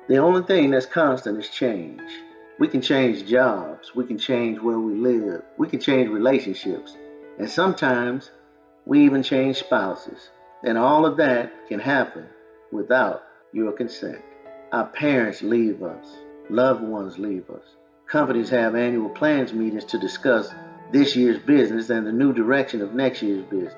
The only thing that's constant is change. We can change jobs, we can change where we live, we can change relationships, and sometimes we even change spouses. And all of that can happen without your consent. Our parents leave us, loved ones leave us. Companies have annual plans meetings to discuss this year's business and the new direction of next year's business.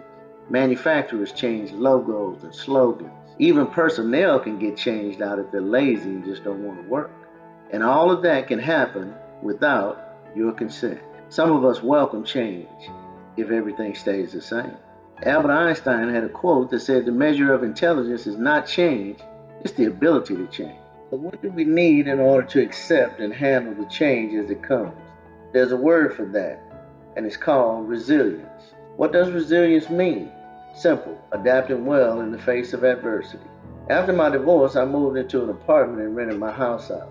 Manufacturers change logos and slogans. Even personnel can get changed out if they're lazy and just don't want to work. And all of that can happen without your consent. Some of us welcome change if everything stays the same. Albert Einstein had a quote that said the measure of intelligence is not change, it's the ability to change. But what do we need in order to accept and handle the change as it comes? There's a word for that, and it's called resilience. What does resilience mean? Simple, adapting well in the face of adversity. After my divorce, I moved into an apartment and rented my house out.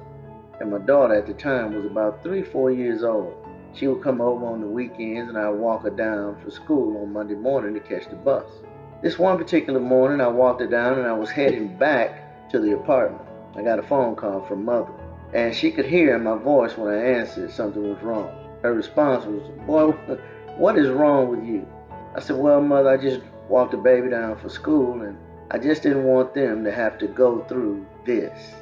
And my daughter at the time was about 3, 4 years old. She would come over on the weekends and I would walk her down for school on Monday morning to catch the bus. This one particular morning, I walked her down and I was heading back to the apartment. I got a phone call from mother, and she could hear in my voice when I answered something was wrong. Her response was, "Boy, what is wrong with you?" I said, "Well, mother, I just walked the baby down for school and I just didn't want them to have to go through this."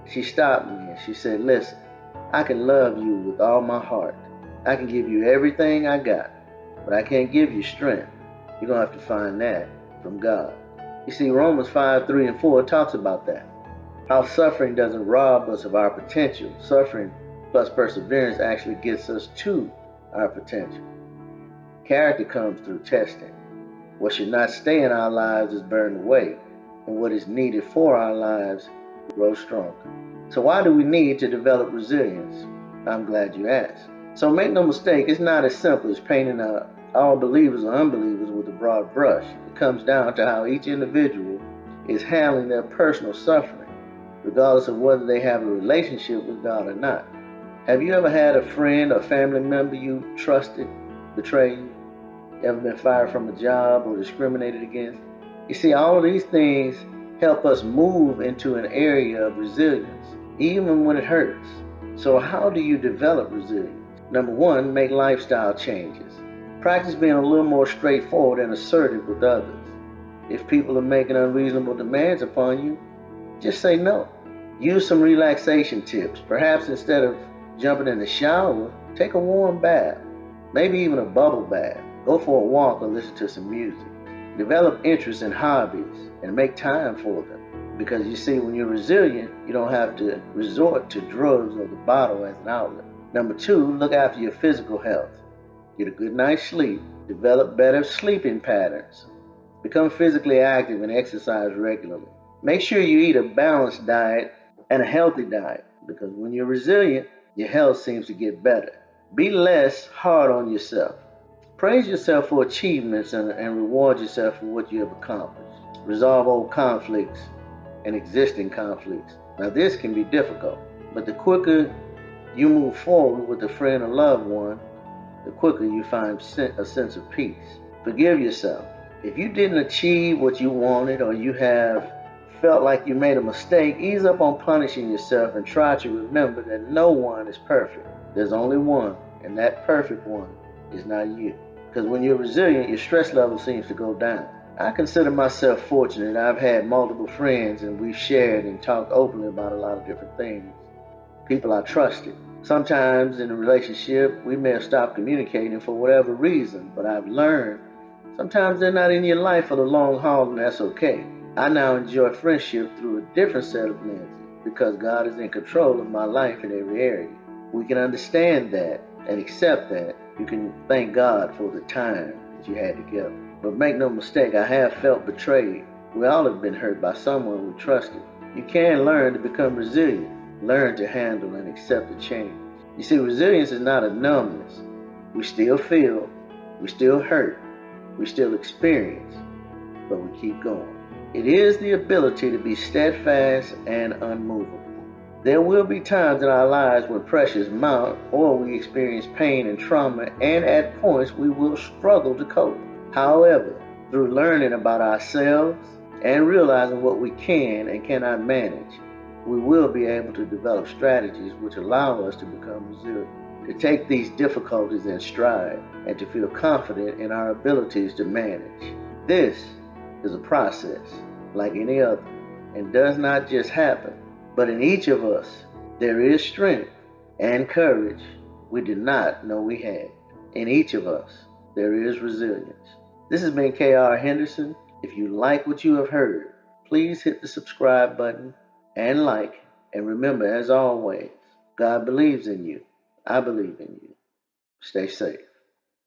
She stopped me and she said, "Listen, I can love you with all my heart. I can give you everything I got, but I can't give you strength. You're going to have to find that from God." You see, Romans 5:3 and 4 talks about that. How suffering doesn't rob us of our potential. Suffering plus perseverance actually gets us to our potential. Character comes through testing. What should not stay in our lives is burned away, and what is needed for our lives grows stronger. So why do we need to develop resilience? I'm glad you asked. So make no mistake, it's not as simple as painting all believers or unbelievers with a broad brush. It comes down to how each individual is handling their personal suffering, regardless of whether they have a relationship with God or not. Have you ever had a friend or family member you trusted betray you? You ever been fired from a job or discriminated against? You see, all of these things help us move into an area of resilience, even when it hurts. So how do you develop resilience? Number one, make lifestyle changes. Practice being a little more straightforward and assertive with others. If people are making unreasonable demands upon you, just say no. Use some relaxation tips. Perhaps instead of jumping in the shower, take a warm bath, maybe even a bubble bath. Go for a walk or listen to some music. Develop interests and hobbies and make time for them. Because you see, when you're resilient, you don't have to resort to drugs or the bottle as an outlet. Number two, look after your physical health. Get a good night's sleep. Develop better sleeping patterns. Become physically active and exercise regularly. Make sure you eat a balanced diet and a healthy diet, because when you're resilient, your health seems to get better. Be less hard on yourself. Praise yourself for achievements and reward yourself for what you have accomplished. Resolve old conflicts and existing conflicts. Now, this can be difficult, but the quicker you move forward with a friend or loved one, the quicker you find a sense of peace. Forgive yourself. If you didn't achieve what you wanted or you have felt like you made a mistake, ease up on punishing yourself and try to remember that no one is perfect. There's only one, and that perfect one is not you. Because when you're resilient, your stress level seems to go down. I consider myself fortunate. I've had multiple friends and we've shared and talked openly about a lot of different things. People I trusted. Sometimes in a relationship, we may have stopped communicating for whatever reason, but I've learned sometimes they're not in your life for the long haul, and that's okay. I now enjoy friendship through a different set of lenses because God is in control of my life in every area. We can understand that and accept that. You can thank God for the time that you had together. But make no mistake, I have felt betrayed. We all have been hurt by someone we trusted. You can learn to become resilient. Learn to handle and accept the change. You see, resilience is not a numbness. We still feel, we still hurt, we still experience, but we keep going. It is the ability to be steadfast and unmovable. There will be times in our lives when pressures mount or we experience pain and trauma, and at points we will struggle to cope. However, through learning about ourselves and realizing what we can and cannot manage, we will be able to develop strategies which allow us to become resilient, to take these difficulties in stride, and to feel confident in our abilities to manage. This is a process like any other and does not just happen, but in each of us there is strength and courage we did not know we had. In each of us there is resilience. This has been KR Henderson. If you like what you have heard, please hit the subscribe button and like. And remember, as always, God believes in you. I believe in you. Stay safe.